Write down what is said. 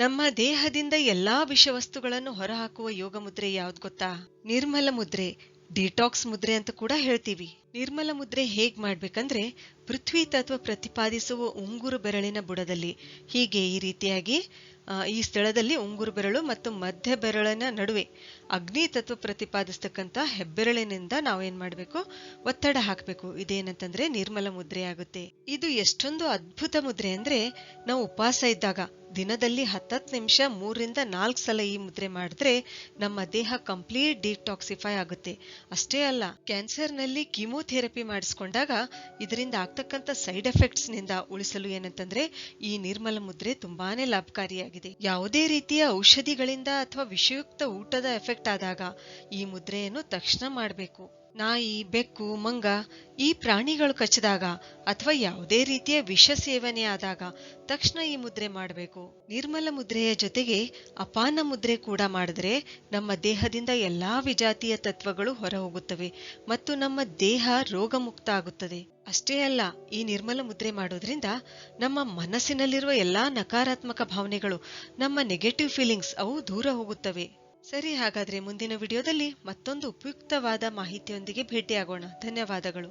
ನಮ್ಮ ದೇಹದಿಂದ ಎಲ್ಲಾ ವಿಷವಸ್ತುಗಳನ್ನು ಹೊರಹಾಕುವ ಯೋಗ ಮುದ್ರೆ ಯಾವ್ದು ಗೊತ್ತಾ? ನಿರ್ಮಲ ಮುದ್ರೆ, ಡಿಟಾಕ್ಸ್ ಮುದ್ರೆ ಅಂತ ಕೂಡ ಹೇಳ್ತೀವಿ. ನಿರ್ಮಲ ಮುದ್ರೆ ಹೇಗ್ ಮಾಡ್ಬೇಕಂದ್ರೆ, ಪೃಥ್ವಿ ತತ್ವ ಪ್ರತಿಪಾದಿಸುವ ಉಂಗುರು ಬೆರಳಿನ ಬುಡದಲ್ಲಿ ಹೀಗೆ ಈ ರೀತಿಯಾಗಿ ಈ ಸ್ಥಳದಲ್ಲಿ ಉಂಗುರು ಬೆರಳು ಮತ್ತು ಮಧ್ಯ ಬೆರಳಿನ ನಡುವೆ ಅಗ್ನಿ ತತ್ವ ಪ್ರತಿಪಾದಿಸ್ತಕ್ಕಂಥ ಹೆಬ್ಬೆರಳಿನಿಂದ ನಾವೇನ್ ಮಾಡ್ಬೇಕು, ಒತ್ತಡ ಹಾಕ್ಬೇಕು. ಇದೇನಂತಂದ್ರೆ ನಿರ್ಮಲ ಮುದ್ರೆ ಆಗುತ್ತೆ. ಇದು ಎಷ್ಟೊಂದು ಅದ್ಭುತ ಮುದ್ರೆ ಅಂದ್ರೆ, ನಾವು ಉಪವಾಸ ಇದ್ದಾಗ ದಿನದಲ್ಲಿ 10 ನಿಮಿಷ 3ರಿಂದ 4 ಸಲ ಈ ಮುದ್ರೆ ಮಾಡಿದ್ರೆ ನಮ್ಮ ದೇಹ ಕಂಪ್ಲೀಟ್ ಡಿಟಾಕ್ಸಿಫೈ ಆಗುತ್ತೆ. ಅಷ್ಟೇ ಅಲ್ಲ, ಕ್ಯಾನ್ಸರ್ನಲ್ಲಿ ಕೀಮೋಥೆರಪಿ ಮಾಡಿಸ್ಕೊಂಡಾಗ ಇದರಿಂದ ಆಗ್ತಕ್ಕಂಥ ಸೈಡ್ ಎಫೆಕ್ಟ್ಸ್ ನಿಂದ ಉಳಿಸಲು ಏನಂತಂದ್ರೆ ಈ ನಿರ್ಮಲ ಮುದ್ರೆ ತುಂಬಾನೇ ಲಾಭಕಾರಿಯಾಗಿದೆ. ಯಾವುದೇ ರೀತಿಯ ಔಷಧಿಗಳಿಂದ ಅಥವಾ ವಿಷಯುಕ್ತ ಊಟದ ಎಫೆಕ್ಟ್ ಆದಾಗ ಈ ಮುದ್ರೆಯನ್ನು ತಕ್ಷಣ ಮಾಡಬೇಕು. ನಾಯಿ, ಬೆಕ್ಕು, ಮಂಗ ಈ ಪ್ರಾಣಿಗಳು ಕಚ್ಚಿದಾಗ ಅಥವಾ ಯಾವುದೇ ರೀತಿಯ ವಿಷ ಸೇವನೆ ಆದಾಗ ತಕ್ಷಣ ಈ ಮುದ್ರೆ ಮಾಡಬೇಕು. ನಿರ್ಮಲ ಮುದ್ರೆಯ ಜೊತೆಗೆ ಅಪಾನ ಮುದ್ರೆ ಕೂಡ ಮಾಡಿದ್ರೆ ನಮ್ಮ ದೇಹದಿಂದ ಎಲ್ಲಾ ವಿಜಾತಿಯ ತತ್ವಗಳು ಹೊರ ಹೋಗುತ್ತವೆ ಮತ್ತು ನಮ್ಮ ದೇಹ ರೋಗಮುಕ್ತ ಆಗುತ್ತದೆ. ಅಷ್ಟೇ ಅಲ್ಲ, ಈ ನಿರ್ಮಲ ಮುದ್ರೆ ಮಾಡೋದ್ರಿಂದ ನಮ್ಮ ಮನಸ್ಸಿನಲ್ಲಿರುವ ಎಲ್ಲಾ ನಕಾರಾತ್ಮಕ ಭಾವನೆಗಳು, ನಮ್ಮ ನೆಗೆಟಿವ್ ಫೀಲಿಂಗ್ಸ್ ಅವು ದೂರ ಹೋಗುತ್ತವೆ. ಸರಿ, ಹಾಗಾದ್ರೆ ಮುಂದಿನ ವಿಡಿಯೋದಲ್ಲಿ ಮತ್ತೊಂದು ಉಪಯುಕ್ತವಾದ ಮಾಹಿತಿಯೊಂದಿಗೆ ಭೇಟಿಯಾಗೋಣ. ಧನ್ಯವಾದಗಳು.